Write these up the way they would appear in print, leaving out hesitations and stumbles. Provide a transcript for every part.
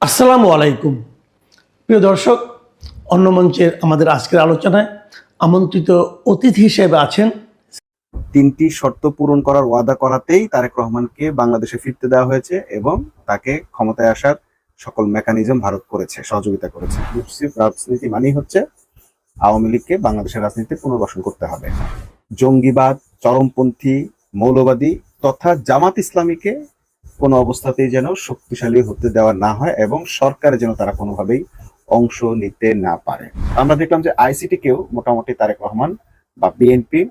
আসসালামু আলাইকুম প্রিয় দর্শক, অন্য মঞ্চের আমাদের আজকের আলোচনায় আমন্ত্রিত অতিথি হিসেবে আছেন। তিনটি শর্ত পূরণ করার ওয়াদা করাতেই তারেক রহমানকে বাংলাদেশে ফিরতে দেওয়া হয়েছে এবং তাকে ক্ষমতায় আসার সকল মেকানিজম ভারত করেছে, সহযোগিতা করেছে। ইনক্লুসিভ রাজনীতি মানেই হচ্ছে আওয়ামী লীগকে বাংলাদেশের রাজনীতিতে পুনর্বাসন করতে হবে। জঙ্গিবাদ, চরমপন্থী, মৌলবাদী তথা জামাত ইসলামীকে কোনো অবস্থাতেই যেন শক্তিশালী হতে দেওয়া না হয় এবং সরকারে যেন তারা কোনোভাবেই অংশ নিতে না পারে। আমরা দেখলাম যে আইসিটি কেও মোটামুটি তারেক রহমান বা বিএনপি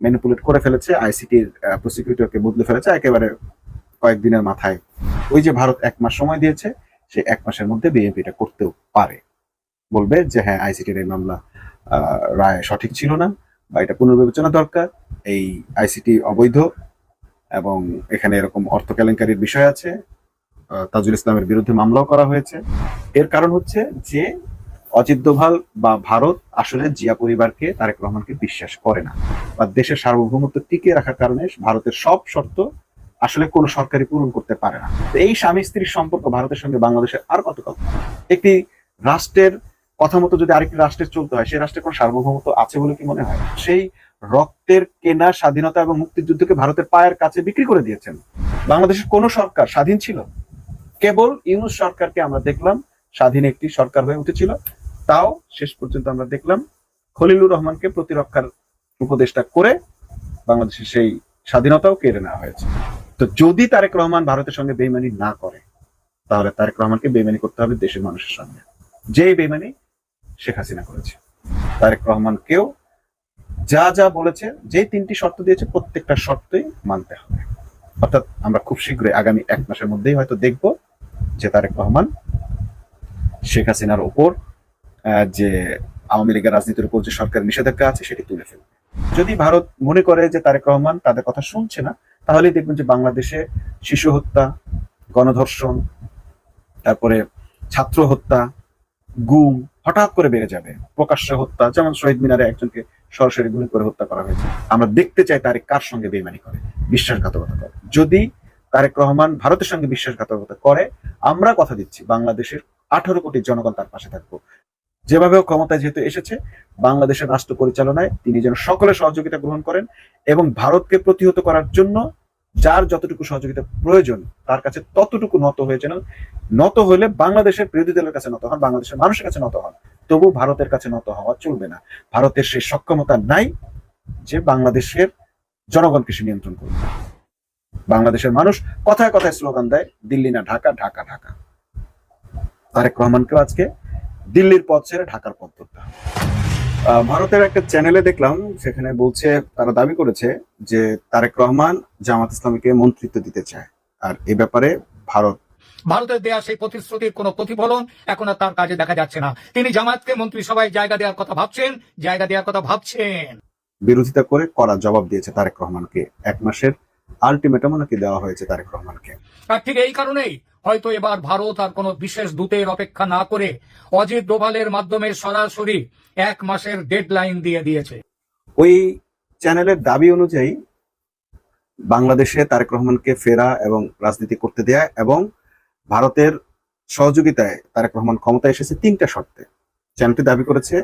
ম্যানিপুলেট করে ফেলেছে, আইসিটির প্রসিকিউটরকে বদলে ফেলেছে একেবারে কয়েকদিনের মাথায়। ওই যে ভারত 1 মাস সময় দিয়েছে, সেই 1 মাসের মধ্যে বিএনপি এটা করতেও পারে, বলবে যে হ্যাঁ আইসিটির এই মামলা রায় সঠিক ছিল না বা এটা পুনর্বিবেচনা দরকার, এই আইসিটি অবৈধ এবং এখানে এরকম অর্থ কেলেঙ্কারির বিষয় আছে, তাজুল ইসলামের বিরুদ্ধে মামলাও করা হয়েছে। এর কারণ হচ্ছে যে অজিত দোভাল বা ভারত আসলে জিয়া পরিবারকে, তারেক রহমানকে বিশ্বাস করে না বা দেশের সার্বভৌমত্ব টিকিয়ে রাখার কারণে ভারতের সব শর্ত আসলে কোনো সরকারই পূরণ করতে পারে না। তো এই স্বামী স্ত্রীর সম্পর্ক ভারতের সঙ্গে বাংলাদেশের আর কতকাল? একটি রাষ্ট্রের কথা মতো যদি আরেকটি রাষ্ট্রের চলতে হয়, সেই রাষ্ট্রের কোনো সার্বভৌমত্ব আছে বলে কি মনে হয়? সেই রক্তের কেনা স্বাধীনতা এবং মুক্তিযুদ্ধকে ভারতের পায়ের কাছে বিক্রি করে দিয়েছেন। বাংলাদেশের কোন সরকার স্বাধীন ছিল? কেবল ইউনূস সরকারকে আমরা দেখলাম স্বাধীন একটি সরকার হয়ে উঠেছিল, তাও শেষ পর্যন্ত আমরা দেখলাম খলিলুর রহমানকে প্রতিরক্ষার উপদেষ্টা করে বাংলাদেশের সেই স্বাধীনতাও কেড়ে নেওয়া হয়েছে। তো যদি তারেক রহমান ভারতের সঙ্গে বেইমানি না করে, তাহলে তারেক রহমানকে বেইমানি করতে হবে দেশের মানুষের সঙ্গে, যেই বেইমানি শেখ হাসিনা করেছে। তারেক রহমানকেও যা যা বলেছে, যে 3টি শর্ত দিয়েছে, প্রত্যেকটা শর্তই মানতে হবে। অর্থাৎ আমরা খুব শীঘ্রই আগামী 1 মাসের মধ্যেই হয়তো দেখব যে তারেক রহমান শেখ হাসিনার উপর যে আওয়ামী লীগের রাজনীতির উপর যে সরকারের নিষেধাজ্ঞা আছে সেটি তুলে ফেলবে। যদি ভারত মনে করে যে তারেক রহমান তাদের কথা শুনছে না, তাহলেই দেখবেন যে বাংলাদেশে শিশু হত্যা, গণধর্ষণ, তারপরে ছাত্র হত্যা, গুম হঠাৎ করে বেড়ে যাবে। প্রকাশ্য হত্যা, যেমন শহীদ মিনারে একজনকে সরাসরি গুলি করে হত্যা করা হয়েছে। আমরা দেখতে চাই তারেক কার সঙ্গে বেইমানি করে, বিশ্বাসঘাতকতা করে। যদি তারেক রহমান ভারতের সঙ্গে বিশ্বাসঘাতকতা করে, আমরা কথা দিচ্ছি বাংলাদেশের 18 কোটি জনগণ তার পাশে থাকবো। যেভাবে ক্ষমতায় যেহেতু এসেছে, বাংলাদেশের রাষ্ট্র পরিচালনায় তিনি যেন সকলের সহযোগিতা গ্রহণ করেন এবং ভারতকে প্রতিহত করার জন্য যার যতটুকু সহযোগিতা প্রয়োজন তার কাছে ততটুকু নত হয়েছেন। নত হলে বাংলাদেশের বিরোধী দলের কাছে নত হন, বাংলাদেশের মানুষের কাছে নত হন, তবু ভারতের কাছে নত হওয়া চলবে না। ভারতের সেই সক্ষমতা নাই যে বাংলাদেশের জনগণকে সে নিয়ন্ত্রণ করবে। বাংলাদেশের মানুষ কথায় কথায় স্লোগান দেয়, দিল্লি না ঢাকা, ঢাকা ঢাকা। তারেক রহমানকেও আজকে দিল্লির পথ ছেড়ে ঢাকার পথ ধরতে হবে। ভারতের একটা চ্যানেলে দেখলাম, সেখানে বলছে, তারা দাবি করেছে যে তারেক রহমান জামাত ইসলামীকে মন্ত্রিত্ব দিতে চায়, আর এ ব্যাপারে ভারতের দেয়া সেই প্রতিশ্রুতির কোনো প্রতিফলন এখন আর তার কাজে দেখা যাচ্ছে না। তিনি জামাতকে মন্ত্রিসভায় জায়গা দেওয়ার কথা ভাবছেন। বিরোধিতা করে কড়া জবাব দিয়েছে তারেক রহমানকে। 1 মাসের আলটিমেটাম নাকি দেওয়া হয়েছে তারেক রহমানকে। আর ঠিক এই কারণেই হয়তো এবার ভারত আর কোনো বিশেষ দূতের অপেক্ষা না করে অজিত ডোভালের মাধ্যমে সরাসরি 1 মাসের ডেডলাইন দিয়ে দিয়েছে। ওই চ্যানেলের দাবি অনুযায়ী বাংলাদেশে তারেক রহমানকে ফেরা এবং রাজনীতি করতে দেয়া এবং ভারতের সহযোগিতায় তারেক রহমান ক্ষমতায় এসেছে 3টা শর্তে। চ্যানেলটি দাবি করেছে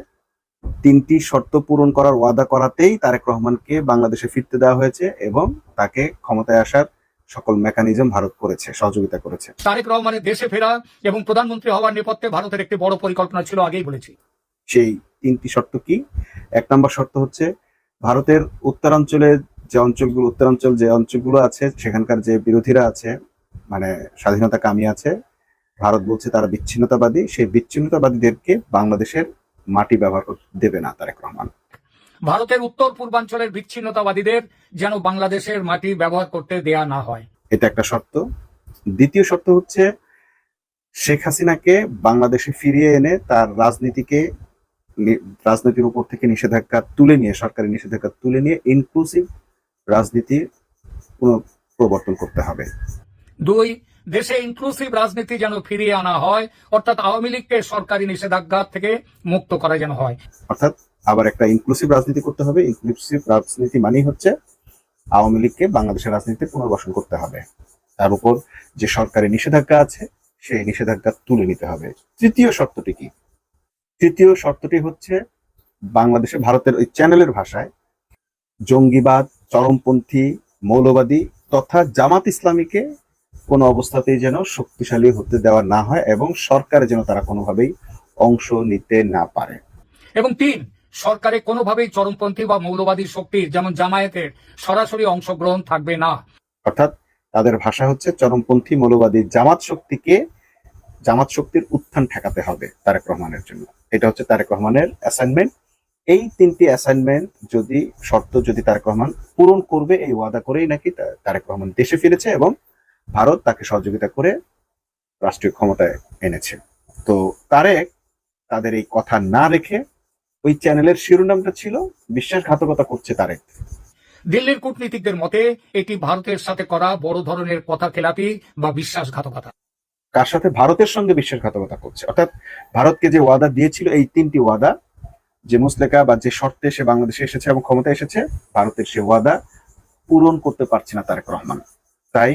3টি শর্ত পূরণ করার ওয়াদা করাতেই তারেক রহমানকে বাংলাদেশে ফিরতে দেওয়া হয়েছে এবং তাকে ক্ষমতায় আসার সকল মেকানিজম ভারত করেছে, সহযোগিতা করেছে। তারেক রহমানের দেশে ফেরা এবং প্রধানমন্ত্রী হওয়ার নেপথ্যে ভারতের একটি বড় পরিকল্পনা ছিল, আগেই বলেছি। সেই 3টি শর্ত কি? 1 নম্বর শর্ত হচ্ছে ভারতের উত্তরাঞ্চলে যে অঞ্চলগুলো আছে, সেখানকার যে বিরোধীরা আছে, মানে স্বাধীনতা কামী আছে, ভারত বলছে তারা বিচ্ছিন্নতাবাদী, সেই বিচ্ছিন্নতাবাদীদেরকে বাংলাদেশের মাটি ব্যবহার করতে দেবে না তারেক রহমান। ভারতের উত্তর পূর্বাঞ্চলের বিচ্ছিন্নতাবাদীদের যেন বাংলাদেশের মাটি ব্যবহার করতে দেয়া না হয়, এটা একটা শর্ত। দ্বিতীয় শর্ত হচ্ছে শেখ হাসিনাকে বাংলাদেশে ফিরিয়ে এনে তার রাজনীতির উপর থেকে নিষেধাজ্ঞা তুলে নিয়ে, সরকারি নিষেধাজ্ঞা তুলে নিয়ে ইনক্লুসিভ রাজনীতির পুনঃপ্রবর্তন করতে হবে। 2, দেশে ইনক্লুসিভ রাজনীতি যেন ফিরিয়ে আনা হয়, অর্থাৎ আওয়ামী লীগকে সরকারি নিষেধাজ্ঞা থেকে মুক্ত করা যেন হয়। অর্থাৎ আবার একটা ইনক্লুসিভ রাজনীতি করতে হবে। ইনক্লুসিভ রাজনীতি মানেই হচ্ছে আওয়ামী লীগকে বাংলাদেশের রাজনীতিতে পুনর্বাসন করতে হবে। তার উপর যে সরকারি নিষেধাজ্ঞা আছে সেই নিষেধাজ্ঞা তুলে নিতে হবে। তৃতীয় শর্তটি কি? তৃতীয় শর্তটি হচ্ছে বাংলাদেশে ভারতের ওই চ্যানেলের ভাষায় জঙ্গিবাদ, চরমপন্থী, মৌলবাদী তথা জামাত ইসলামীকে কোনো অবস্থাতেই যেন শক্তিশালী হতে দেওয়া না হয় এবং সরকারে যেন তারা কোনোভাবেই অংশ নিতে না পারে। এবং 3, সরকারে কোনোভাবেই চরমপন্থী বা মৌলবাদী শক্তির যেমন জামায়াতের সরাসরি অংশগ্রহণ থাকবে না। অর্থাৎ তাদের ভাষা হচ্ছে চরমপন্থী মৌলবাদী জামাত শক্তির উত্থান ঠেকাতে হবে তারেক রহমানের জন্য। এটা হচ্ছে তারেক রহমানের অ্যাসাইনমেন্ট। এই 3টি অ্যাসাইনমেন্ট যদি তারেক রহমান পূরণ করবে, এই ওয়াদা করেই নাকি তারেক রহমান দেশে ফিরেছে এবং ভারত তাকে সহযোগিতা করে রাষ্ট্রীয় ক্ষমতায় এনেছে। তো তাদের এই কথা না রেখে ওই চ্যানেলের শিরোনামটা ছিল বিশ্বাসঘাতকতা করছে তারেক। দিল্লির কূটনীতিকদের মতে এটি ভারতের সাথে করা বড় ধরনের কথা খেলাপি বা বিশ্বাসঘাতকতা। কার সাথে? ভারতের সঙ্গে বিশ্বাসঘাতকতা করছে। অর্থাৎ ভারতকে যে ওয়াদা দিয়েছিল, এই 3টি ওয়াদা, যে মুসলেকা বা যে শর্তে সে বাংলাদেশে এসেছে এবং ক্ষমতায় এসেছে, ভারতের সে ওয়াদা পূরণ করতে পারছে না তারেক রহমান। তাই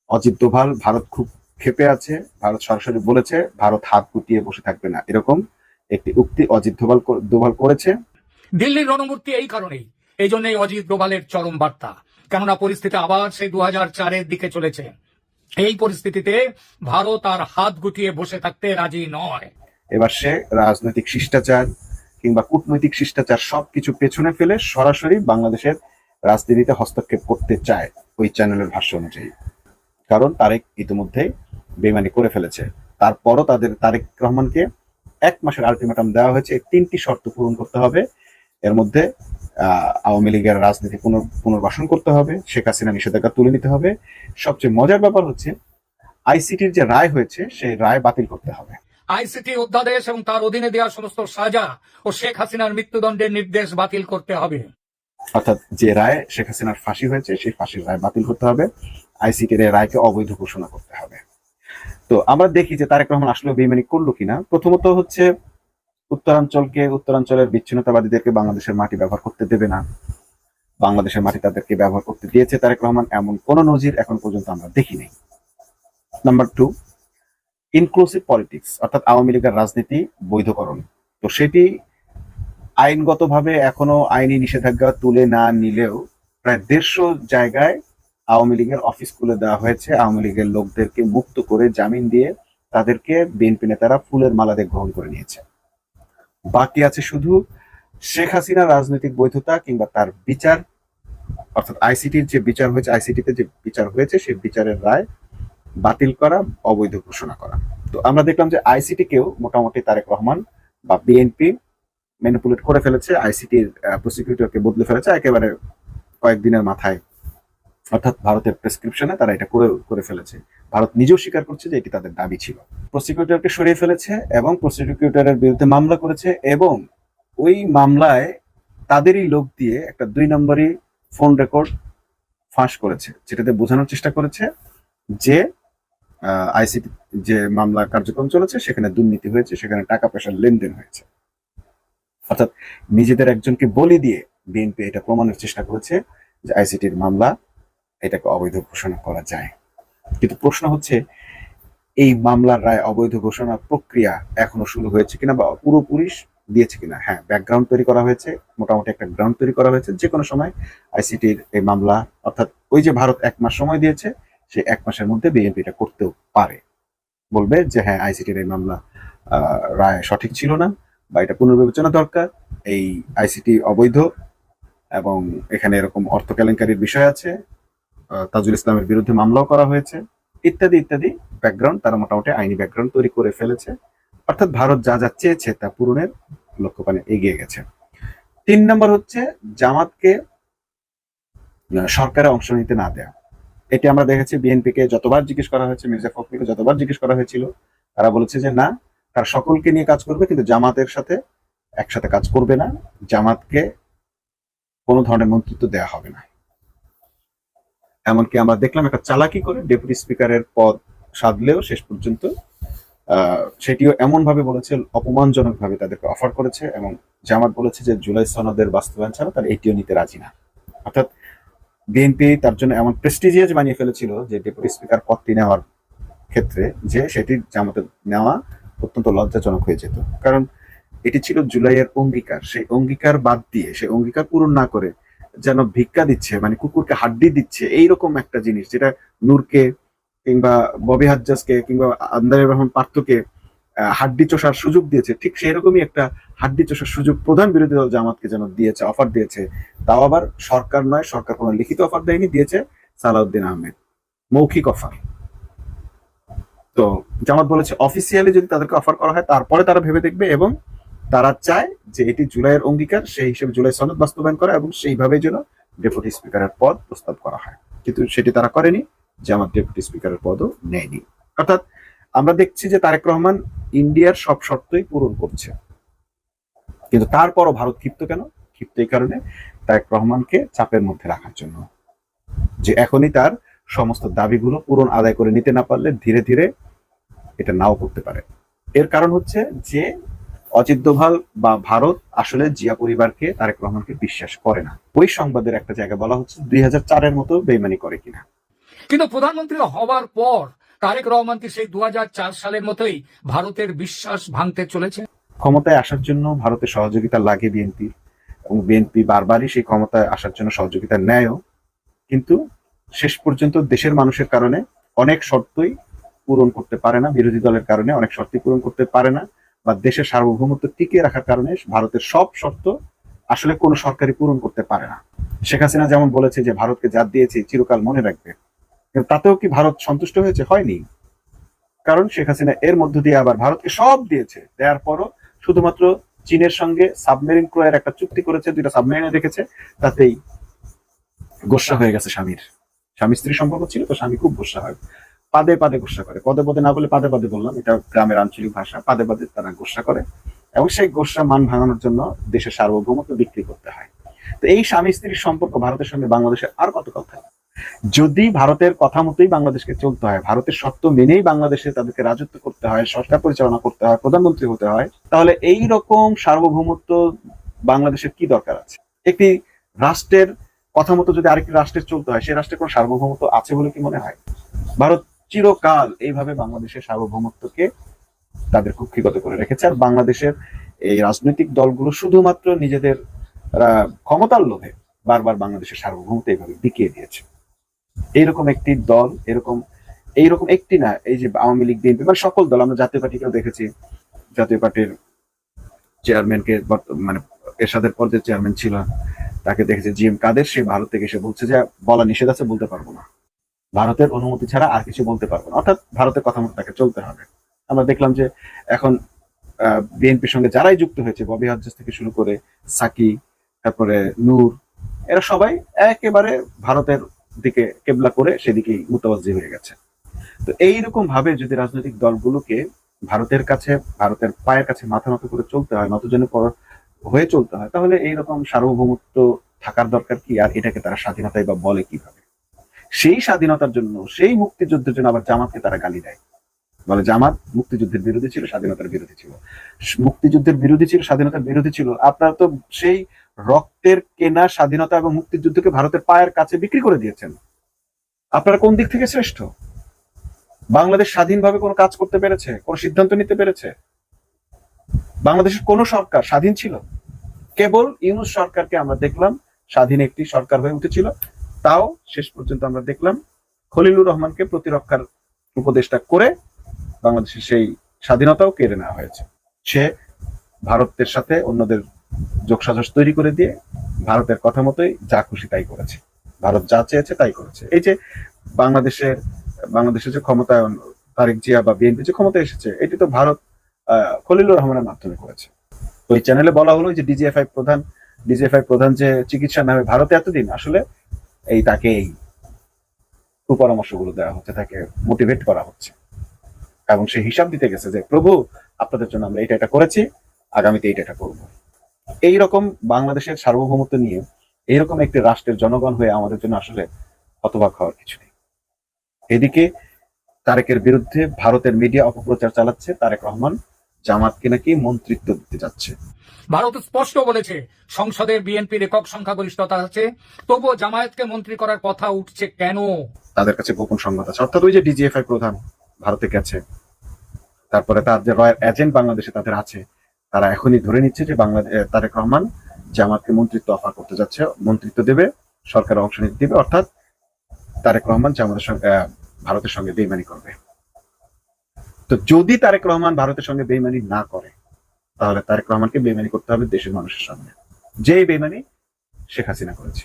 অজিত ডোভাল, ভারত খুব ক্ষেপে আছে। ভারত সরাসরি বলেছে ভারত হাত গুটিয়ে বসে থাকবে না, এরকম একটি উক্তি অজিত ডোভাল করেছে। দিল্লির রণমূর্তি এই কারণেই, এই জন্যই অজিত ডোভালের চরম বার্তা। কেননা পরিস্থিতি আবার সেই 2004-এর দিকে চলেছে। এই পরিস্থিতিতে ভারত আর হাত গুটিয়ে বসে থাকতে রাজি নয়। এবার সে রাজনৈতিক শিষ্টাচার কিংবা কূটনৈতিক শিষ্টাচার সবকিছু পেছনে ফেলে সরাসরি বাংলাদেশের রাজনীতিতে হস্তক্ষেপ করতে চায় ওই চ্যানেলের ভাষ্য অনুযায়ী। কারণ তারেক ইতিমধ্যে বেইমানি করে ফেলেছে। তারপরও তারেক রহমানকে 1 মাসের আলটিমেটাম দেওয়া হয়েছে। 3টি শর্ত পূরণ করতে হবে। এর মধ্যে আওয়ামী লীগের রাজনীতি পুনর্বাসন করতে হবে, শেখ হাসিনা নিষেধাজ্ঞা তুলে নিতে হবে। সবচেয়ে মজার ব্যাপার হচ্ছে আইসিটির যে রায় হয়েছে সেই রায় বাতিল করতে হবে। আইসিটি অধ্যাদেশ এবং তার অধীনে দেওয়া সমস্ত সাজা ও শেখ হাসিনার মৃত্যুদণ্ডের নির্দেশ বাতিল করতে হবে। অর্থাৎ যে রায় শেখ হাসিনার ফাঁসি হয়েছে সেই ফাঁসির রায় বাতিল করতে হবে। আইসিটির এই রায়কে অবৈধ ঘোষণা করতে হবে। তো আমরা দেখি যে তারেক রহমান আসলে বেইমানি করলো কিনা। প্রথমত হচ্ছে উত্তরাঞ্চলের বিচ্ছিন্নতাবাদীদেরকে বাংলাদেশের মাটি ব্যবহার করতে দেবে না। বাংলাদেশের মাটি তাদেরকে ব্যবহার করতে দিয়েছে তারেক রহমান, এমন কোন নজির এখন পর্যন্ত আমরা দেখি নাই। নাম্বার 2, ইনক্লুসিভ পলিটিক্স, অর্থাৎ আওয়ামী লীগের রাজনীতি বৈধকরণ। তো সেটি আইনগতভাবে এখনো আইনি নিষেধাজ্ঞা তুলে না নিলেও প্রায় 150 জায়গায় আওয়ামী লীগের অফিস খুলে দেওয়া হয়েছে। আওয়ামী লীগের লোকদেরকে মুক্ত করে জামিন দিয়ে তাদেরকে বিএনপি নেতারা ফুলের মালাতে গ্রহণ করে নিয়েছে। বাকি আছে শুধু শেখ হাসিনার রাজনৈতিক বৈধতা কিংবা তার বিচার, অর্থাৎ আইসিটির যে বিচার হয়েছে, আইসিটিতে যে বিচার হয়েছে সেই বিচারের রায় বাতিল করা, অবৈধ ঘোষণা করা। তো আমরা দেখলাম যে আইসিটিকেও মোটামুটি তারেক রহমান বা বিএনপি ম্যানিপুলেট করে ফেলেছে। আইসিটির প্রসিকিউটরকে বদলে ফেলেছে একেবারে কয়েকদিনের মাথায়। অর্থাৎ ভারতের প্রেসক্রিপশনে তারা এটা করে ফেলেছে। ভারত নিজেও স্বীকার করছে যে এটি তাদের দাবি ছিল। প্রসিকিউটরকে সরিয়ে ফেলেছে এবং প্রসিকিউটরের বিরুদ্ধে মামলা করেছে এবং ওই মামলায় তাদেরই লোক দিয়ে একটা 2 নম্বরই ফোন রেকর্ড ফাঁস করেছে, যেটাতে বোঝানোর চেষ্টা করেছে যে আইসিটি যে মামলা কার্যক্রম চলেছে সেখানে দুর্নীতি হয়েছে, সেখানে টাকা পয়সার লেনদেন হয়েছে। অর্থাৎ নিজেদের একজনকে বলি দিয়ে বিএনপি এটা প্রমাণের চেষ্টা করেছে যে আইসিটির মামলা এটাকে অবৈধ ঘোষণা করা যায়। কিন্তু প্রশ্ন হচ্ছে এই মামলার রায় অবৈধ ঘোষণার প্রক্রিয়া এখনো শুরু হয়েছে কিনা বা পুরোপুরি দিয়েছে কিনা। হ্যাঁ, ব্যাকগ্রাউন্ড তৈরি করা হয়েছে, মোটামুটি একটা গ্রাউন্ড তৈরি করা হয়েছে। যে কোনো সময় আইসিটির এই মামলা, অর্থাৎ ওই যে ভারত 1 মাস সময় দিয়েছে, সেই 1 মাসের মধ্যে বিএনপি এটা করতেও পারে। বলবে যে হ্যাঁ, আইসিটির এই মামলা রায় সঠিক ছিল না বা এটা পুনর্বিবেচনা দরকার, এই আইসিটি অবৈধ এবং এখানে এরকম অর্থ কেলেঙ্কারির বিষয় আছে, তাজুল ইসলামের বিরুদ্ধে মামলাও করা হয়েছে, ইত্যাদি ইত্যাদি ব্যাকগ্রাউন্ড তারা মোটামুটি আইনি ব্যাকগ্রাউন্ড তৈরি করে ফেলেছে। অর্থাৎ ভারত যা যা চেয়েছে তা পূরণের লক্ষ্যপানে এগিয়ে গেছে। 3 নম্বর হচ্ছে জামাতকে সরকারে অংশ নিতে না দেয়া। এটি আমরা দেখেছি বিএনপিকে যতবার জিজ্ঞেস করা হয়েছে, মির্জা ফখরুলকে যতবার জিজ্ঞেস করা হয়েছিল, তারা বলেছে যে না, তারা সকলকে নিয়ে কাজ করবে কিন্তু জামাতের সাথে একসাথে কাজ করবে না, জামাতকে কোনো ধরনের মন্ত্রিত্ব দেয়া হবে না। এমনকি আমরা দেখলাম একটা চালাকি করে ডেপুটি স্পিকারের পদ সাধলেও শেষ পর্যন্ত সেটিও এমন ভাবে বলেছে, অপমানজনক ভাবে তাদেরকে অফার করেছে এবং জামাত বলেছে যে জুলাই সনদের বাস্তবায়ন ছাড়া তারা এটিও নিতে রাজি না। অর্থাৎ বিএনপি তার জন্য এমন প্রেস্টিজিয়াস বানিয়ে ফেলেছিল যে ডেপুটি স্পিকার পদটি নেওয়ার ক্ষেত্রে যে সেটি জামাতে নেওয়া অত্যন্ত লজ্জাজনক হয়ে যেত। কারণ এটি ছিল জুলাইয়ের অঙ্গীকার, সেই অঙ্গীকার বাদ দিয়ে, সেই অঙ্গীকার পূরণ না করে যেন ভিক্ষা দিচ্ছে, মানে কুকুরকে হাড্ডি দিচ্ছে, এইরকম একটা জিনিস যেটা নূরকে কিংবা ববি হাজ্জাজকে কিংবা আন্দার রহমান পার্থকে হাড্ডি চষার সুযোগ দিয়েছে, ঠিক সেই রকমই একটা হাড্ডি চষার সুযোগ প্রধান বিরোধী দল জামাতকে যেন দিয়েছে, অফার দিয়েছে। তাও আবার সরকার নয়, সরকার কোনো লিখিত অফার দেয়নি, দিয়েছে সালাউদ্দিন আহমেদ মৌখিক অফার। তো জামাত বলেছে অফিসিয়ালি যদি তাদেরকে অফার করা হয় তারপরে তারা ভেবে দেখবে, এবং তারা চায় যে এটি জুলাইয়ের অঙ্গীকার, সেই হিসেবে জুলাই সনদ বাস্তবায়ন করা এবং সেইভাবে যেন ডেপুটি স্পিকারের পদ প্রস্তাব করা হয়। কিন্তু সেটি তারা করেনি, জামাত ডেপুটি স্পিকারের পদও নেয়নি। অর্থাৎ আমরা দেখছি যে তারেক রহমান ইন্ডিয়ার সব শর্তই পূরণ করছে, কিন্তু তারপরও ভারত ক্ষিপ্ত কেন? ক্ষিপ্ত এই কারণে তারেক রহমানকে চাপের মধ্যে রাখার জন্য, যে এখনই তার সমস্ত দাবিগুলো পূরণ আদায় করে নিতে না পারলে ধীরে ধীরে এটা নাও করতে পারে। এর কারণ হচ্ছে যে অজিত দোভাল বা ভারত আসলে জিয়া পরিবারকে, তারেক রহমানকে বিশ্বাস করে না। ওই সংবাদের একটা জায়গা বলা হচ্ছে 2004-এর মতো বেইমানি করে কিনা। কিন্তু প্রধানমন্ত্রী হবার পর তারেক রহমান কি সেই 2004 সালের মতোই ভারতের বিশ্বাস ভাঙতে চলেছে? ক্ষমতায় আসার জন্য ভারতের সহযোগিতা লাগে বিএনপি, এবং বিএনপি বারবারই সেই ক্ষমতায় আসার জন্য সহযোগিতা নেয়ও, কিন্তু শেষ পর্যন্ত দেশের মানুষের কারণে অনেক শর্তই পূরণ করতে পারে না, বিরোধী দলের কারণে অনেক শর্তই পূরণ করতে পারে না, বা দেশের সার্বভৌমত্ব টিকিয়ে রাখার কারণে ভারতের সব শর্ত আসলে কোনো সরকারই পূরণ করতে পারে না। শেখ হাসিনা যেমন বলেছে যে ভারতকে যা দিয়েছি চিরকাল মনে রাখবে, কিন্তু তাতেও কি ভারত সন্তুষ্ট হয়েছে? হয়নি। কারণ শেখ হাসিনা এর মধ্য দিয়ে আবার ভারতকে সব দিয়েছে, দেওয়ার পরও শুধুমাত্র চীনের সঙ্গে সাবমেরিন ক্রয়ের একটা চুক্তি করেছে, 2টা সাবমেরিনে রেখেছে, তাতেই গোস্সা হয়ে গেছে স্বামীর। স্বামী স্ত্রী সম্পর্ক ছিল তো, স্বামী খুব গোস্সা হয়, পাদে পাদে গোস্সা করে, পদে পদে না বলে পাদে পাদে বললাম, এটা গ্রামের আঞ্চলিক ভাষা, পাদে পাদে তারা গোস্সা করে, এবং সেই গোস্সা মান ভাঙানোর জন্য দেশের সার্বভৌমত্ব বিক্রি করতে হয়। তো এই স্বামী স্ত্রীর সম্পর্ক ভারতের সঙ্গে বাংলাদেশের আর কত কথা? যদি ভারতের কথা মতোই বাংলাদেশকে চলতে হয়, ভারতের শর্ত মেনেই বাংলাদেশে তাদেরকে রাজত্ব করতে হয়, সরকার পরিচালনা করতে হয়, প্রধানমন্ত্রী হতে হয়, তাহলে এই রকম সার্বভৌমত্ব বাংলাদেশের কি দরকার আছে? একটি রাষ্ট্রের কথা মতো যদি আরেকটি রাষ্ট্রের চলতে হয়, সেই রাষ্ট্রের কোন সার্বভৌমত্ব আছে বলে কি মনে হয়? ভারত চিরকাল এইভাবে বাংলাদেশের সার্বভৌমত্বকে তাদের কুক্ষিগত করে রেখেছে, আর বাংলাদেশের এই রাজনৈতিক দলগুলো শুধুমাত্র নিজেদের ক্ষমতার লোভে বারবার বাংলাদেশের সার্বভৌমত্ব এইভাবে বিকিয়ে দিয়েছে। এইরকম একটি দল, এইরকম একটি না, এই যে আওয়ামী লীগ, বিএনপি, মানে সকল দল, আমরা জাতীয় পার্টিকেও দেখেছি, জাতীয় পার্টির চেয়ারম্যানকে, মানে এরশাদের পর্যায়ে চেয়ারম্যান ছিল, তাকে দেখেছে জিএম কাদের, সে ভারত থেকে এসে বলছে যে বলা নিষেধ আছে, বলতে পারবো না, ভারতের অনুমতি ছাড়া আর কিছু বলতে পারবো না, অর্থাৎ ভারতের কথা মতো তাকে চলতে হবে। আমরা দেখলাম যে এখন বিএনপির সঙ্গে যারাই যুক্ত হয়েছে, ববি হাজ্জাজ থেকে শুরু করে সাকি, তারপরে নূর, এরা সবাই একেবারে ভারতের দিকে কেবলা করে সেদিকেই মুতাওয়াজ্জি হয়ে গেছে। তো এইরকম ভাবে যদি রাজনৈতিক দলগুলোকে ভারতের কাছে, ভারতের পায়ের কাছে মাথা নত করে চলতে হয়, নতজনে হয়ে চলতে হয়, তাহলে এইরকম সার্বভৌমত্ব থাকার দরকার কি? আর এটাকে তারা স্বাধীনতাই বা বলে কিভাবে? সেই স্বাধীনতার জন্য, সেই মুক্তিযুদ্ধের জন্য আবার জামাতকে তারা গালি দেয়, বলে জামাত মুক্তিযুদ্ধের বিরোধী ছিল, স্বাধীনতার বিরোধী ছিল। মুক্তিযুদ্ধের বিরোধী ছিল, স্বাধীনতার বিরোধী ছিল, আপনারা তো সেই রক্তের কেনা স্বাধীনতা এবং মুক্তিযুদ্ধকে ভারতের পায়ের কাছে বিক্রি করে দিয়েছেন। আপনারা কোন দিক থেকে শ্রেষ্ঠ? বাংলাদেশ স্বাধীনভাবে কোনো কাজ করতে পেরেছে? কোনো সিদ্ধান্ত নিতে পেরেছে? বাংলাদেশের কোন সরকার স্বাধীন ছিল? কেবল ইউনূস সরকারকে আমরা দেখলাম স্বাধীন একটি সরকার হয়ে উঠেছিল, তাও শেষ পর্যন্ত আমরা দেখলাম খলিলুর রহমানকে প্রতিরক্ষার উপদেষ্টা করে বাংলাদেশের সেই স্বাধীনতাও কেড়ে নেওয়া হয়েছে। সে ভারতের সাথে অন্যদের যোগসাজশ তৈরি করে দিয়ে ভারতের কথা মতোই যা খুশি তাই করেছে, ভারত যা চেয়েছে তাই করেছে। এই যে বাংলাদেশের যে ক্ষমতায়ন, তারেক জিয়া বা বিএনপি যে ক্ষমতায় এসেছে, এটি তো ভারত খলিলুর রহমানের মাধ্যমে করেছে। ওই চ্যানেলে বলা হলো যে ডিজিএফআই প্রধান যে চিকিৎসা নামে ভারতে এতদিন, আসলে তাকে এই কুপরামর্শগুলো দেওয়া হচ্ছে, তাকে মোটিভেট করা হচ্ছে, এবং সে হিসাব দিতে গেছে যে প্রভু আপনাদের জন্য আমরা এটা করেছি, আগামীতে এটা করবো। এইরকম বাংলাদেশের সার্বভৌমত্ব নিয়ে এইরকম একটি রাষ্ট্রের জনগণ হয়ে আমাদের জন্য আসলে হতবাক হওয়ার কিছু নেই। এদিকে তারেকের বিরুদ্ধে ভারতের মিডিয়া অপপ্রচার চালাচ্ছে, তারেক রহমান জামাতকে নাকি মন্ত্রিত্ব দিতে যাচ্ছে। ভারত স্পষ্ট বলেছে সংসদের বিএনপির একক সংখ্যাগরিষ্ঠতা আছে, তবুও জামায়াতকে মন্ত্রী করার কথা উঠছে কেন? তাদের কাছে গোপন সংবাদ আছে, অর্থাৎ ওই যে ডিজিএফআই প্রধান ভারতে গেছে, তারপরে তার যে রয়্যাল এজেন্ট বাংলাদেশে তাদের আছে, তারা এখনই ধরে নিচ্ছে যে তারেক রহমান জামাতকে মন্ত্রিত্ব অফার করতে যাচ্ছে, মন্ত্রিত্ব দেবে, সরকার অংশ নিতে দেবে, অর্থাৎ তারেক রহমান জামাতের সঙ্গে ভারতের সঙ্গে বেইমানি করবে। তো যদি তারেক রহমান ভারতের সঙ্গে বেইমানি না করে, তাহলে তারেক রহমানকে বেইমানি করতে হবে দেশের মানুষের সামনে, যেই বেইমানি শেখ হাসিনা করেছে।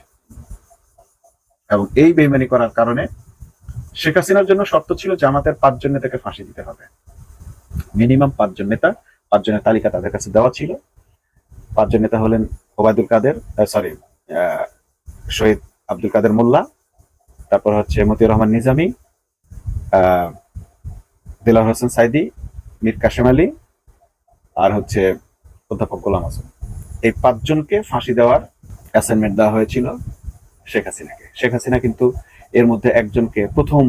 এবং এই বেইমানি করার কারণে শেখ হাসিনার জন্য শর্ত ছিল জামাতের 5 জন নেতাকে ফাঁসি দিতে হবে, মিনিমাম 5 জন নেতা, 5 জনের তালিকা তাদের কাছে দেওয়া ছিল। 5 জন নেতা হলেন ওবায়দুল কাদের, শহীদ আব্দুল কাদের মোল্লা, তারপর হচ্ছে মতিউর রহমান নিজামী, দেলাওয়ার হোসেন সাইদি, মীর কাসেম আলী, আর হচ্ছে অধ্যাপক গোলাম আজম। এই 5 জনকে ফাঁসি দেওয়ার অ্যাসাইনমেন্ট দেওয়া হয়েছিল শেখ হাসিনাকে। শেখ হাসিনা কিন্তু এর মধ্যে একজনকে, প্রথম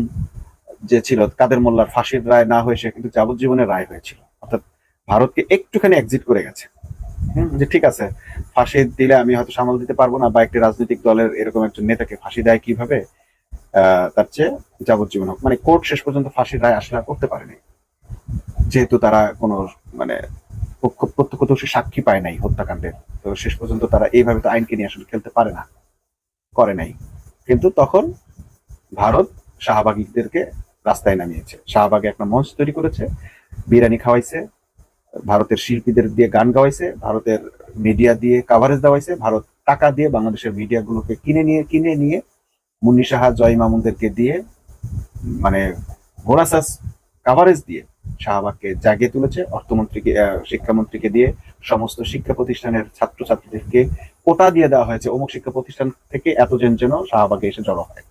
যে ছিল কাদের মোল্লার ফাঁসির রায় না হয়ে সে কিন্তু যাবজ্জীবনের রায় হয়েছিল, অর্থাৎ ভারতকে একটুখানি এক্সিট করে গেছে, যে ঠিক আছে ফাঁসি দিলে আমি হয়তো সামাল দিতে পারবো না, বা একটি রাজনৈতিক দলের এরকম একজন নেতাকে ফাঁসি দেয় কিভাবে, তার চেয়ে যাবজ্জীবন হোক। মানে কোর্ট শেষ পর্যন্ত ফাঁসির রায় আসলে করতে পারেনি, যেহেতু তারা কোনো মানে প্রত্যক্ষদর্শী সাক্ষী পায় নাই হত্যাকাণ্ডের। তো শেষ পর্যন্ত তারা এইভাবে তো আইনকে নিয়ে আসলে খেলতে পারে না, করে নাই। কিন্তু তখন ভারত শাহবাগীদেরকে রাস্তায় নামিয়েছে, শাহবাগে একটা মঞ্চ তৈরি করেছে, বিরিয়ানি খাওয়াইছে, ভারতের শিল্পীদের দিয়ে গান গাওয়াইছে, ভারতের মিডিয়া দিয়ে কাভারেজ দেওয়াইছে, ভারত টাকা দিয়ে বাংলাদেশের মিডিয়াগুলোকে কিনে নিয়ে মুন্নি সাহা, জয় মামুনদেরকে দিয়ে, মানে ভোরাসাস কাভারেজ দিয়ে শাহবাগকে জাগিয়ে তুলেছে। অর্থমন্ত্রীকে, শিক্ষামন্ত্রীকে দিয়ে সমস্ত শিক্ষা প্রতিষ্ঠানের ছাত্রছাত্রীদেরকে কোটা দিয়ে দেওয়া হয়েছে, অমুক শিক্ষা প্রতিষ্ঠান থেকে এতজন যেন শাহবাগে এসে জড়ো হয়।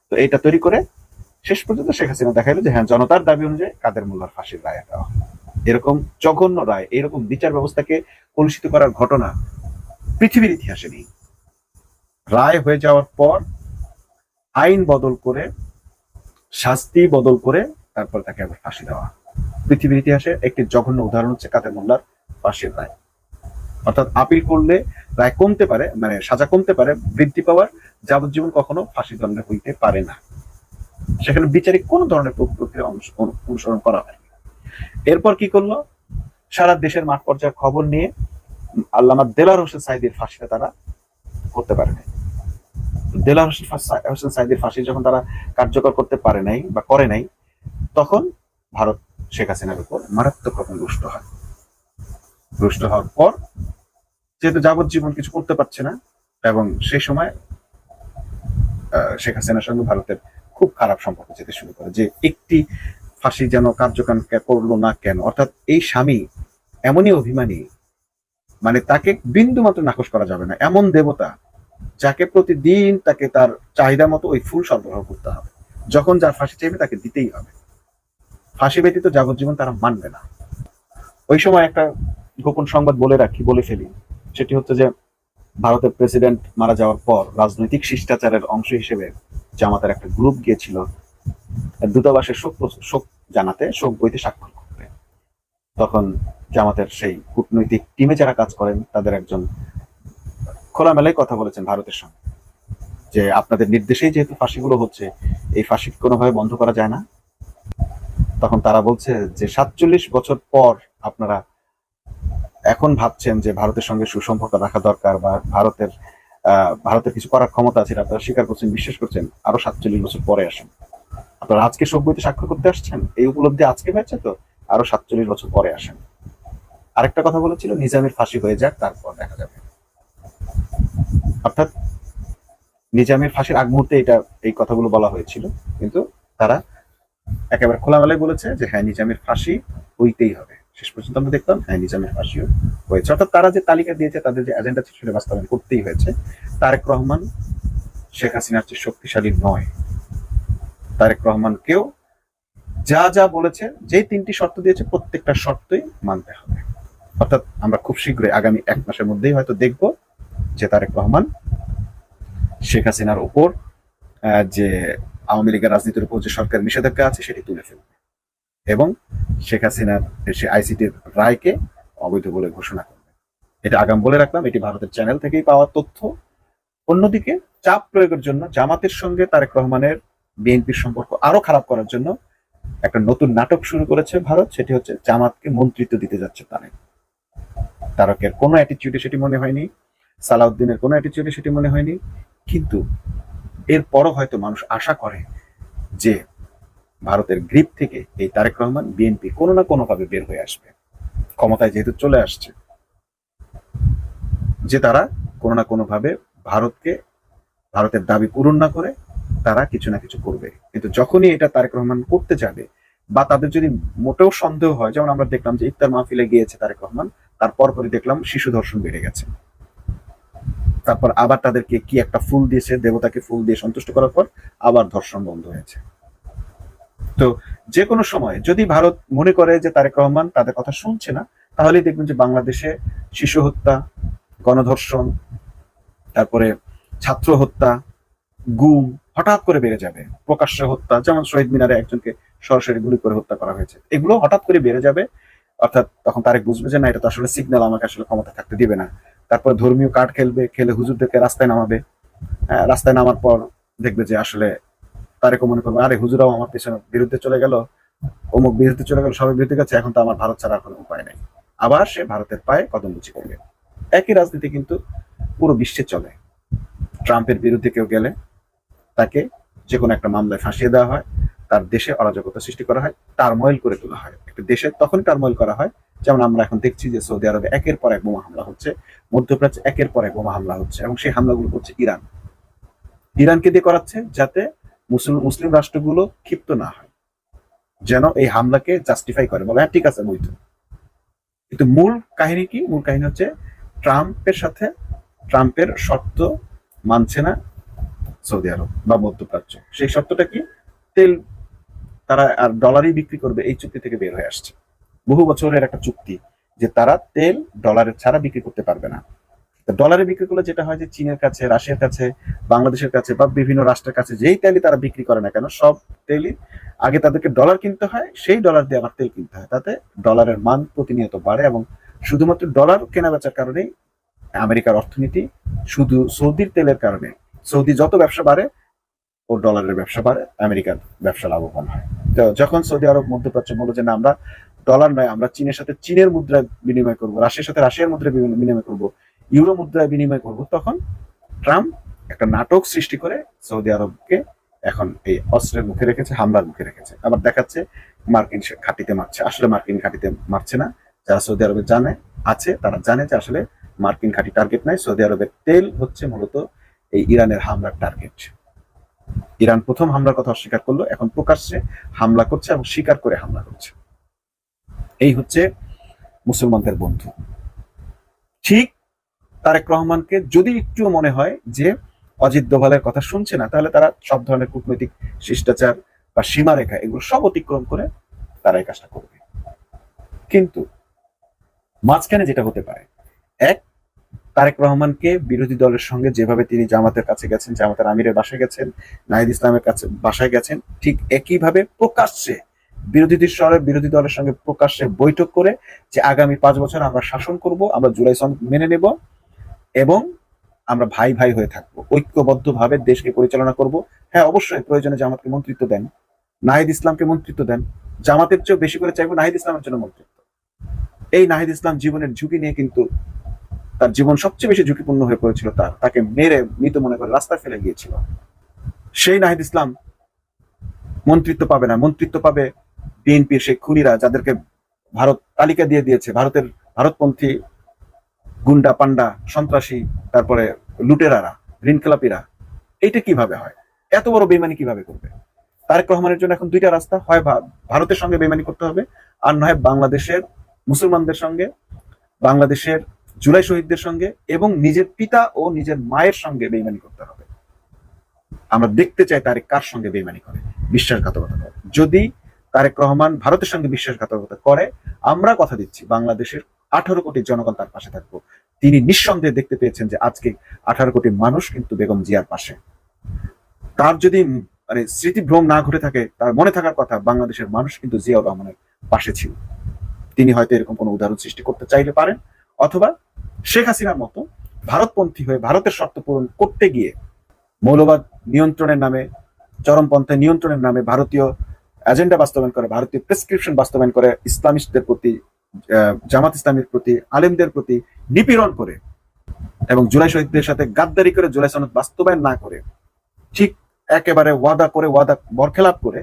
তো এইটা তৈরি করে শেষ পর্যন্ত শেখ হাসিনা দেখাইলো যে হ্যাঁ, জনতার দাবি অনুযায়ী কাদের মোল্লার ফাঁসির রায় দেওয়া। এরকম জঘন্য রায়, এরকম বিচার ব্যবস্থাকে কলুষিত করার ঘটনা পৃথিবীর ইতিহাসে নেই। রায় হয়ে যাওয়ার পর আইন বদল করে, শাস্তি বদল করে, তারপর তাকে আবার ফাঁসি দেওয়া পৃথিবীর ইতিহাসে একটি জঘন্য উদাহরণ হচ্ছে কাদের মোল্লার ফাঁসির রায়। অর্থাৎ আপিল করলে রায় কমতে পারে, মানে সাজা কমতে পারে, বৃদ্ধি পাওয়ার, যাবজ্জীবন কখনো ফাঁসি দণ্ডে হইতে পারে না। সেখানে বিচারিক কোন ধরনের প্রক্রিয়া অনুসরণ করা হয়। এরপর কি করলো, সারা দেশের মাঠ পর্যায়ে খবর নিয়ে আল্লামা দেলাওয়ার হোসেন সাইদির ফাঁসিটা তারা করতে পারে নাই। দেলাওয়ার হোসেন সাইদির ফাঁসি যখন তারা কার্যকর করতে পারে নাই বা করে নাই, তখন ভারত শেখ হাসিনার উপর মারাত্মক রকম রুষ্ট হয়। রুষ্ট হওয়ার পর যেহেতু যাবজ্জীবন কিছু করতে পারছে না, এবং সেই সময় শেখ হাসিনার সঙ্গে ভারতের খুব খারাপ সম্পর্ক যেতে শুরু করে, যে একটি ফাঁসি যেন কার্যক্রম করলো না কেন। অর্থাৎ এই স্বামী এমনই অভিমানী, মানে তাকে বিন্দু মাত্র নাকচ করা যাবে না, এমন দেবতা যাকে প্রতিদিন তাকে তার চাহিদা মতো ওই ফুল সরবরাহ করতে হবে, যখন যার ফাঁসি চাইবে তাকে দিতেই হবে। ফাঁসি ব্যতীত যাবজ্জীবন তারা মানবে না। ওই সময় একটা গোপন সংবাদ বলে ফেলি, সেটি হচ্ছে যে ভারতের প্রেসিডেন্ট মারা যাওয়ার পর রাজনৈতিক শিষ্টাচারের অংশ হিসেবে জামাতের একটা গ্রুপ গিয়েছিল দূতাবাসের শোক জানাতে, শোক বইতে স্বাক্ষর করতে। তখন জামাতের সেই কূটনৈতিক টিমে যারা কাজ করেন তাদের একজন খোলামেলায় কথা বলেছেন ভারতের সঙ্গে, যে আপনাদের নির্দেশেই যেহেতু ফাঁসিগুলো হচ্ছে, এই ফাঁসি কোনোভাবে বন্ধ করা যায় না। তখন তারা বলছে যে 47 বছর পর আপনারা এখন ভাবছেন যে ভারতের সঙ্গে সুসম্পর্ক রাখা দরকার, বা ভারতের কিছু করার ক্ষমতা আছে, আপনারা স্বীকার করছেন, বিশ্বাস করছেন, আরো 47 বছর পরে আসেন। আপনারা আজকে শোক বইতে স্বাক্ষর করতে আসছেন, এই উপলব্ধি আজকে হয়েছে, তো আরো 47 বছর পরে আসেন। আরেকটা কথা বলেছিল, নিজামের ফাঁসি হয়ে যাক, তারপর দেখা যাবে। অর্থাৎ নিজামের ফাঁসির আগ মুহূর্তে এই কথাগুলো বলা হয়েছিল, কিন্তু তারা একেবারে খোলামেলায় বলেছে যে হ্যাঁ, নিজামের ফাঁসি হইতেই হবে। শেষ পর্যন্ত আমরা দেখলাম হ্যাঁ, নিজামের ফাঁসিও হয়েছে। অর্থাৎ তারা যে তালিকা দিয়েছে, তাদের যে এজেন্ডা ছিল সেটা বাস্তবায়ন করতেই হয়েছে। তারেক রহমান শেখ হাসিনার চেয়ে শক্তিশালী নয়। তারেক রহমানকেও যা যা বলেছে, যে 3টি শর্ত দিয়েছে, প্রত্যেকটা শর্তই মানতে হবে। অর্থাৎ আমরা খুব শীঘ্রই আগামী 1 মাসের মধ্যেই হয়তো দেখব যে তারেক রহমান শেখ হাসিনার উপর যে আওয়ামী লীগের রাজনীতির উপর যে সরকার নিষেধাজ্ঞা আছে সেটি তুলে ফেলবে, এবং শেখ হাসিনার সে আইসিটির রায়কে অবৈধ বলে ঘোষণা করবে। এটা আগাম বলে রাখলাম, এটি ভারতের চ্যানেল থেকেই পাওয়া তথ্য। অন্যদিকে চাপ প্রয়োগের জন্য জামাতের সঙ্গে তারেক রহমানের বিএনপির সম্পর্ক আরো খারাপ করার জন্য একটা নতুন নাটক শুরু করেছে ভারত, সেটি হচ্ছে জামাতকে মন্ত্রিত্ব দিতে যাচ্ছে তারেক। তারকের কোনো অ্যাটিটিউডে সেটি মনে হয়নি, সালাউদ্দিনের কোনো অ্যাটিটিউডে সেটি মনে হয়নি, কিন্তু এরপরও হয়তো মানুষ আশা করে যে ভারতের গ্রিপ থেকে এই তারেক রহমান, বিএনপি কোনো না কোনোভাবে বের হয়ে আসবে। ক্ষমতায় যেহেতু চলে আসছে, যে তারা কোনো না কোনোভাবে ভারতের দাবি পূরণ না করে তারা কিছু না কিছু করবে। কিন্তু যখনই এটা তারেক রহমান করতে যাবে, বা তাদের যদি মোটেও সন্দেহ হয়, যেমন আমরা দেখলাম যে ইফতার মাহফিলে গিয়েছে তারেক রহমান, তারপর পরে দেখলাম শিশু ধর্ষণ বেড়ে গেছে, তারপর আবার তাদেরকে কি একটা ফুল দিয়েছে, দেবতাকে ফুল দিয়ে সন্তুষ্ট করার পর আবার ধর্ষণ বন্ধ হয়েছে। তো যে কোনো সময় যদি ভারত মনে করে যে তারেক রহমান তাদের কথা শুনছে না, তাহলেই দেখবেন যে বাংলাদেশে শিশু হত্যা, গণধর্ষণ, তারপরে ছাত্র হত্যা, গুম হঠাৎ করে বেড়ে যাবে। প্রকাশ্য হত্যা, যেমন শহীদ মিনারে একজনকে সরাসরি গুলি করে হত্যা করা হয়েছে, এগুলো হঠাৎ করে বেড়ে যাবে। অর্থাৎ তখন তারেক বুঝবে যে না, এটা তো আসলে সিগন্যাল, আমাকে আসলে ক্ষমতা থাকতে দিবে না। তারপর ধর্মীয় কার্ড খেলে হুজুরদেরকে রাস্তায় নামাবে। রাস্তায় নামার পর দেখবে যে আসলে তারেকও মনে করবে, আরে হুজুরাও আমার পেছনে বিরুদ্ধে চলে গেল, অমুক বিরুদ্ধে চলে গেল, সবাই বিরুদ্ধে গেছে, এখন তো আমার ভারত ছাড়ার কোনো উপায় নেই। আবার সে ভারতের পায়ে কদম মুচি করবে। একই রাজনীতি কিন্তু পুরো বিশ্বে চলে। ট্রাম্পের বিরুদ্ধে কেউ গেলে তাকে যে কোনো একটা মামলায় ফাঁসিয়ে দেওয়া হয়, তার দেশে অরাজকতা সৃষ্টি করা হয়, টার্মোইল করে তোলা হয়। একটা দেশে তখন টার্মোইল করা হয়, যেমন আমরা এখন দেখছি যে সৌদি আরবে একের পর এক বোমা হামলা হচ্ছে, মধ্যপ্রাচ্যে একের পর এক বোমা হামলা হচ্ছে, এবং সেই হামলাগুলো করছে ইরানকে দিয়ে করাচ্ছে, যাতে মুসলিম রাষ্ট্রগুলো ক্ষিপ্ত না হয়, যেন এই হামলাকে জাস্টিফাই করে, বলে হ্যাঁ ঠিক আছে বৈধ। কিন্তু মূল কাহিনী কি? মূল কাহিনী হচ্ছে ট্রাম্পের শর্ত মানছে না সৌদি আরব বা মধ্যপ্রাচ্য। সেই শর্তটা কি? তেল তারা আর ডলারই বিক্রি করবে, এই চুক্তি থেকে বের হয়ে আসছে। বহু বছরের একটা চুক্তি যে তারা তেল ডলারের ছাড়া বিক্রি করতে পারবে না। ডলারে বিক্রি করলে যেটা হয় যে চীনের কাছে, রাশিয়ার কাছে, বাংলাদেশের কাছে বা বিভিন্ন রাষ্ট্রের কাছে যেই তেলই তারা বিক্রি করে না কেন, সব তেলই আগে তাদেরকে ডলার কিনতে হয়, সেই ডলার দিয়ে আবার তেল কিনতে হয়। তাতে ডলারের মান প্রতিনিয়ত বাড়ে, এবং শুধুমাত্র ডলার কেনা বেচার কারণেই আমেরিকার অর্থনীতি, শুধু সৌদির তেলের কারণে, সৌদি যত ব্যবসা বাড়ে ও ডলারের ব্যবসা বাড়ে, আমেরিকার ব্যবসা লাভবান হয়। তো যখন সৌদি আরব মধ্যপ্রাচ্য বলল যে না, আমরা ডলার নয়, আমরা চীনের সাথে চীনের মুদ্রায় বিনিময় করবো, রাশিয়ার সাথে রাশিয়ার মুদ্রায় বিনিময় করবো, ইউরো মুদ্রায় বিনিময় করবো, তখন ট্রাম্প একটা নাটক সৃষ্টি করে সৌদি আরবকে এখন এই অস্ত্রের মুখে রেখেছে, হামলার মুখে রেখেছে। আবার দেখাচ্ছে মার্কিন ঘাঁটিতে মারছে, আসলে মার্কিন ঘাঁটিতে মারছে না। যারা সৌদি আরবে আছে তারা জানে যে আসলে মার্কিন ঘাঁটি টার্গেট নাই, সৌদি আরবের তেল হচ্ছে মূলত এই ইরানের হামলার টার্গেট। ইরান প্রথম হামলার কথা অস্বীকার করলো, এখন প্রকাশ্যে হামলা করছে এবং স্বীকার করে হামলা করছে। এই হচ্ছে মুসলমানদের বন্ধু। ঠিক তারেক রহমানকে যদি একটু মনে হয় যে অজিত দোভালের কথা শুনছে না, তাহলে তারা সব ধরনের কূটনৈতিক শিষ্টাচার বা সীমারেখা এগুলো সব অতিক্রম করে তারা এই কাজটা করবে। কিন্তু মাঝখানে যেটা হতে পারে, এক, তারেক রহমানকে বিরোধী দলের সঙ্গে যেভাবে তিনি জামাতের কাছে গেছেন, জামাতের আমিরের বাসায় গেছেন, নাহিদ ইসলামের কাছে বাসায় গেছেন, ঠিক একইভাবে প্রকাশ্যে বিরোধী দলের সঙ্গে প্রকাশ্যে বৈঠক করে যে আগামী 5 বছর আমরা শাসন করব, আমরা জুলাই সনদ মেনে নেব এবং আমরা ভাই ভাই হয়ে থাকবো, ঐক্যবদ্ধভাবে দেশকে পরিচালনা করব। হ্যাঁ, অবশ্যই প্রয়োজনে জামাতকে মন্ত্রিত্ব দেন, নাহিদ ইসলামকে মন্ত্রিত্ব দেন, জামাতের চেয়েও বেশি করে চাইবো নাহিদ ইসলামের জন্য মন্ত্রিত্ব। এই নাহিদ ইসলাম জীবনের ঝুঁকি নিয়ে কিন্তু, তার জীবন সবচেয়ে বেশি ঝুঁকিপূর্ণ হয়ে পড়েছিল, তাকে মেরে মৃত মনে করে রাস্তায় ফেলে গিয়েছিল। সেই নাহিদ ইসলাম মন্ত্রিত্ব পাবে না, মন্ত্রিত্ব পাবে বিএনপির সেই খুনিরা, যাদেরকে ভারত তালিকা দিয়ে দিয়েছে, ভারতপন্থী গুন্ডা পান্ডা সন্ত্রাসী, তারপরে লুটেরারা, ঋণ খেলাপিরা। এইটা কিভাবে হয়? এত বড় বেইমানি কিভাবে করবে? তারেক রহমানের জন্য এখন দুইটা রাস্তা, হয় ভারতের সঙ্গে বেইমানি করতে হবে, আর নয় বাংলাদেশের মুসলমানদের সঙ্গে, বাংলাদেশের জুলাই শহীদদের সঙ্গে এবং নিজের পিতা ও নিজের মায়ের সঙ্গে বেইমানি করতে হবে। আমরা দেখতে চাই তারেক কার সঙ্গে বেইমানি করে, বিশ্বাসঘাতকতা করে। যদি তারেক রহমান ভারতের সঙ্গে বিশ্বাসঘাতকতা করে, আমরা কথা দিচ্ছি বাংলাদেশের 18 কোটি জনগণ তার পাশে থাকবো। তিনি নিঃসন্দেহে দেখতে পেয়েছেন যে আজকে 18 কোটি মানুষ কিন্তু বেগম জিয়ার পাশে। তার যদি স্মৃতিভ্রম না ঘটে থাকে, তার মনে থাকার কথা, বাংলাদেশের মানুষ কিন্তু জিয়াউর রহমানের পাশে ছিল। তিনি হয়তো এরকম কোনো উদাহরণ সৃষ্টি করতে চাইলে পারেন, অথবা শেখ হাসিনার মতো ভারতপন্থী হয়ে ভারতের শর্ত পূরণ করতে গিয়ে মৌলবাদ নিয়ন্ত্রণের নামে, চরমপন্থা নিয়ন্ত্রণের নামে, ভারতীয় এজেন্ডা বাস্তবায়ন করে, ভারতীয় প্রেসক্রিপশন বাস্তবায়ন করে, ইসলামিস্টদের প্রতি, জামাত ইসলামীর প্রতি, আলেমদের প্রতি নিপীড়ন করে এবং জুলাই শহীদদের সাথে গাদ্দারি করে জুলাই সনদ বাস্তবায়ন না করে ঠিক একেবারে ওয়াদা বরখেলাপ করে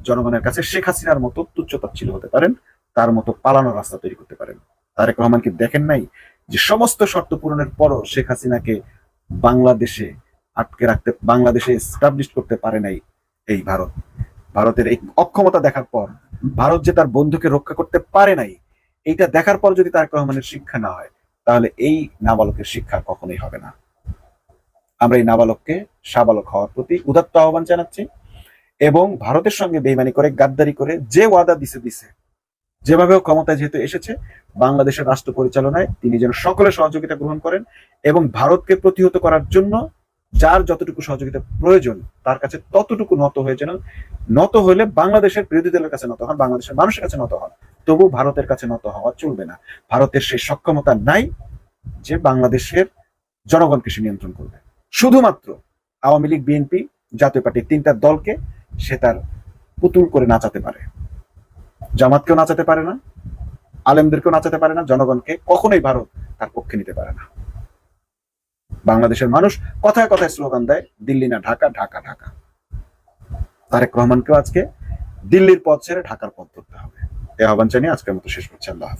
জনগণের কাছে শেখ হাসিনার মতো তুচ্ছতাচ্ছিল হতে পারেন, তার মতো পালানোর রাস্তা তৈরি করতে পারেন। তারেক রহমান কি দেখেন নাই যে সমস্ত শর্ত পূরণের পরও শেখ হাসিনাকে বাংলাদেশে আটকে রাখতে, বাংলাদেশে এস্টাবলিশ করতে পারে নাই এই ভারত। ভারতের এই অক্ষমতা দেখার পর, ভারত যে তার বন্ধুকে রক্ষা করতে পারে নাই, এইটা দেখার পর যদি তারেক রহমানের শিক্ষা না হয়, তাহলে এই নাবালকের শিক্ষা কখনোই হবে না। আমরা এই নাবালককে সাবালক হওয়ার প্রতি উদাত্ত আহ্বান জানাচ্ছি এবং ভারতের সঙ্গে বেইমানি করে, গাদ্দারি করে যে ওয়াদা দিছে, যেভাবে ক্ষমতায় যেহেতু এসেছে, বাংলাদেশের রাষ্ট্র পরিচালনায় তিনি যেন সকলের সহযোগিতা গ্রহণ করেন এবং ভারতকে প্রতিহত করার জন্য যার যতটুকু সহযোগিতা প্রয়োজন তার কাছে ততটুকু নত হয়ে, যেন নত হলে বাংলাদেশের বিরোধী দলের কাছে নত হন, বাংলাদেশের মানুষের কাছে নত হন, তবু ভারতের কাছে নত হওয়া চলবে না। ভারতের সেই সক্ষমতা নাই যে বাংলাদেশের জনগণকে সে নিয়ন্ত্রণ করবে। শুধুমাত্র আওয়ামী লীগ, বিএনপি, জাতীয় পার্টির তিনটা দলকে সে তার পুতুল করে নাচাতে পারে, জামাতকেও নাচাতে পারে না, আলেমদেরকেও নাচাতে পারে না, জনগণকে কখনোই ভারত তার পক্ষে নিতে পারে না। বাংলাদেশের মানুষ কথায় কথায় স্লোগান দেয়, দিল্লি না ঢাকা, ঢাকা ঢাকা। তারেক রহমানকেও আজকে দিল্লির পথ ছেড়ে ঢাকার পথ ধরতে হবে। এই আহ্বান জানিয়ে আজকের মতো শেষ করছি। আল্লাহ হাফেজ।